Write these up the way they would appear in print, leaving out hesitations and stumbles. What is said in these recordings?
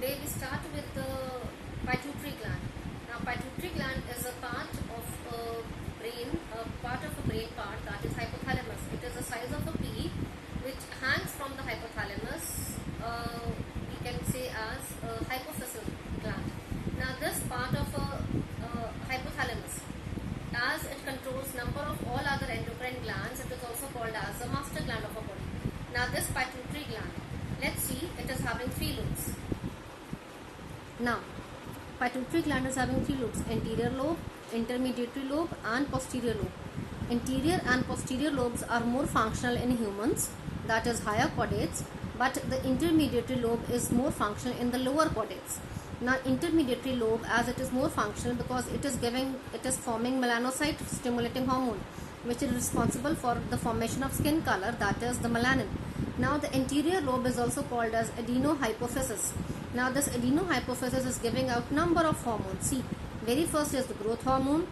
Today we start with the pituitary gland. Now pituitary gland is a part of a brain part that is hypothalamus. It is the size of a pea which hangs from the hypothalamus. We can say as a hypophyseal gland. Now this part of a hypothalamus, as it controls number of all other endocrine glands, it is also called as the master gland of a body. Now this pituitary gland, let's see, it is having three lobes. Now, pituitary gland is having three lobes: anterior lobe, intermediary lobe and posterior lobe. Anterior and posterior lobes are more functional in humans, that is higher chordates, but the intermediary lobe is more functional in the lower chordates. Now intermediary lobe, as it is more functional because it is forming melanocyte stimulating hormone, which is responsible for the formation of skin color, that is the melanin. Now the anterior lobe is also called as adenohypophysis. Now this adenohypophysis is giving out number of hormones. See, very first is the growth hormone,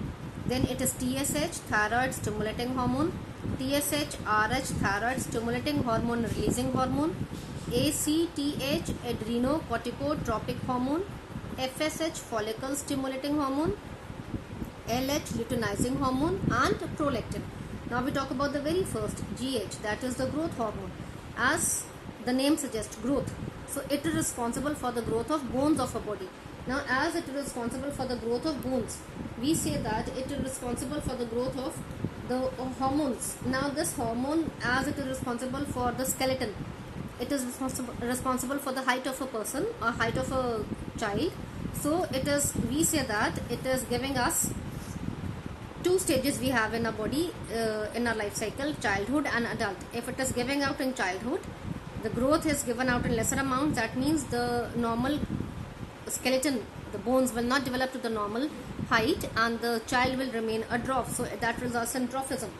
then it is TSH, thyroid stimulating hormone, TSH, RH, thyroid stimulating hormone releasing hormone, ACTH, adrenocorticotropic hormone, FSH, follicle stimulating hormone, LH, luteinizing hormone and prolactin. Now we talk about the very first, GH, that is the growth hormone. As the name suggests, growth. So it is responsible for the growth of bones of a body. Now as it is responsible for the growth of bones, we say that it is responsible for the growth of the hormones. Now this hormone, as it is responsible for the skeleton, it is responsible for the height of a person or height of a child. So we say that it is giving us two stages we have in our body, in our life cycle: childhood and adult. If it is giving out in childhood, the growth is given out in lesser amounts. That means the normal skeleton, the bones will not develop to the normal height and the child will remain a dwarf. So that results in dwarfism.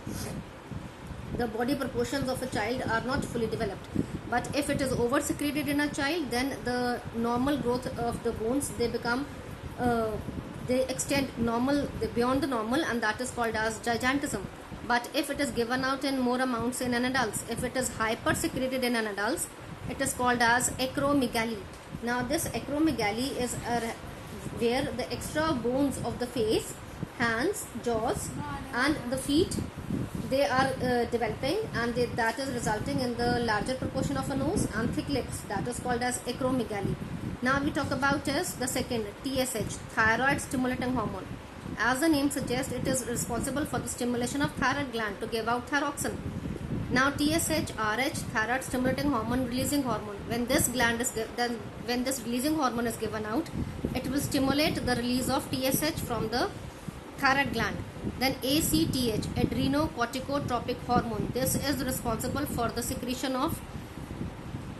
The body proportions of a child are not fully developed. But if it is over secreted in a child, then the normal growth of the bones, they become they extend beyond the normal, and that is called as gigantism. But if it is given out in more amounts in an adult, if it is hyper secreted in an adult, it is called as acromegaly. Now this acromegaly is where the extra bones of the face, hands, jaws and the feet, they are developing, and that is resulting in the larger proportion of a nose and thick lips. That is called as acromegaly. Now we talk about is the second, TSH, thyroid stimulating hormone. As the name suggests, it is responsible for the stimulation of thyroid gland to give out thyroxine. Now TSH, RH, thyroid stimulating hormone releasing hormone. When this releasing hormone is given out, it will stimulate the release of TSH from the thyroid gland. Then ACTH, adrenocorticotropic hormone. This is responsible for the secretion of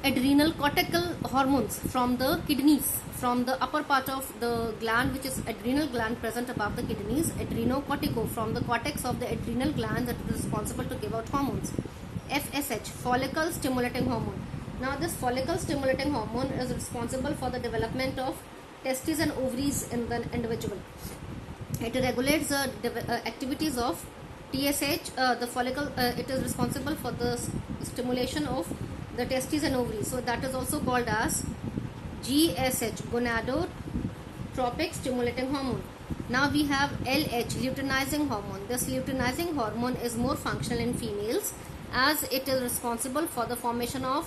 adrenal cortical hormones from the kidneys, from the upper part of the gland, which is adrenal gland present above the kidneys. Adrenocortico, from the cortex of the adrenal gland, that is responsible to give out hormones. FSH, follicle stimulating hormone. Now this follicle stimulating hormone is responsible for the development of testes and ovaries in the individual. It regulates the activities of TSH, the follicle. It is responsible for the stimulation of the testes and ovaries. So that is also called as GSH, gonadotropic stimulating hormone. Now we have LH, luteinizing hormone. This luteinizing hormone is more functional in females, as it is responsible for the formation of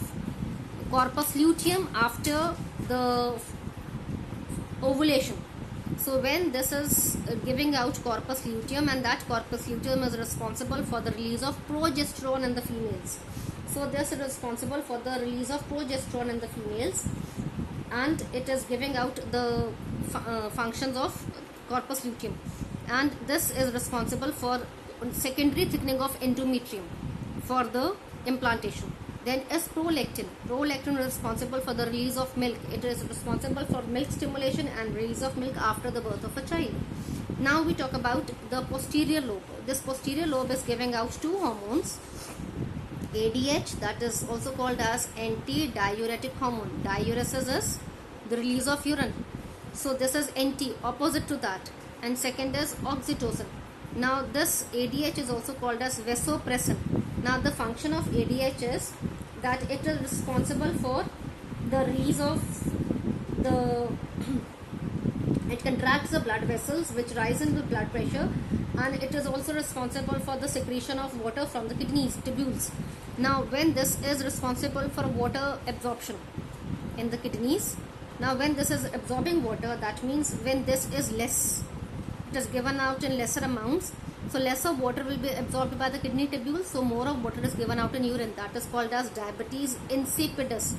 corpus luteum after the ovulation. So when this is giving out corpus luteum, and that corpus luteum is responsible for the release of progesterone in the females. So this is responsible for the release of progesterone in the females, and it is giving out the functions of corpus luteum, and this is responsible for secondary thickening of endometrium for the implantation. Then is prolactin. Prolactin is responsible for the release of milk. It is responsible for milk stimulation and release of milk after the birth of a child. Now we talk about the posterior lobe. This posterior lobe is giving out two hormones: ADH, that is also called as anti-diuretic hormone. Diuresis is the release of urine. So this is anti, opposite to that. And second is oxytocin. Now this ADH is also called as vasopressin. Now the function of ADH is that it is responsible for the release of the it contracts the blood vessels which rise in the blood pressure, and it is also responsible for the secretion of water from the kidneys tubules. Now when this is responsible for water absorption in the kidneys, now when this is absorbing water, that means when this is less, it is given out in lesser amounts, so lesser water will be absorbed by the kidney tubules, so more of water is given out in urine. That is called as diabetes insipidus.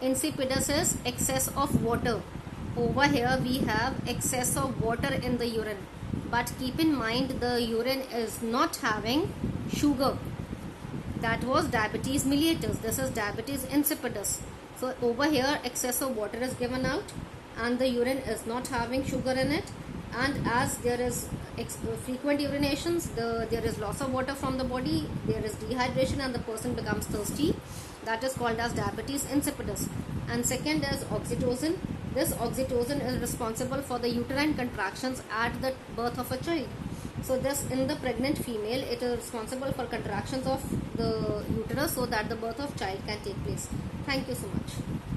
Insipidus is excess of water. Over here we have excess of water in the urine, but keep in mind the urine is not having sugar. That was diabetes mellitus. This is diabetes insipidus. So over here excess of water is given out and the urine is not having sugar in it, and as there is frequent urinations, there is loss of water from the body, there is dehydration and the person becomes thirsty. That is called as diabetes insipidus. And second is oxytocin. This oxytocin is responsible for the uterine contractions at the birth of a child. So this, in the pregnant female, it is responsible for contractions of the uterus so that the birth of child can take place. Thank you so much.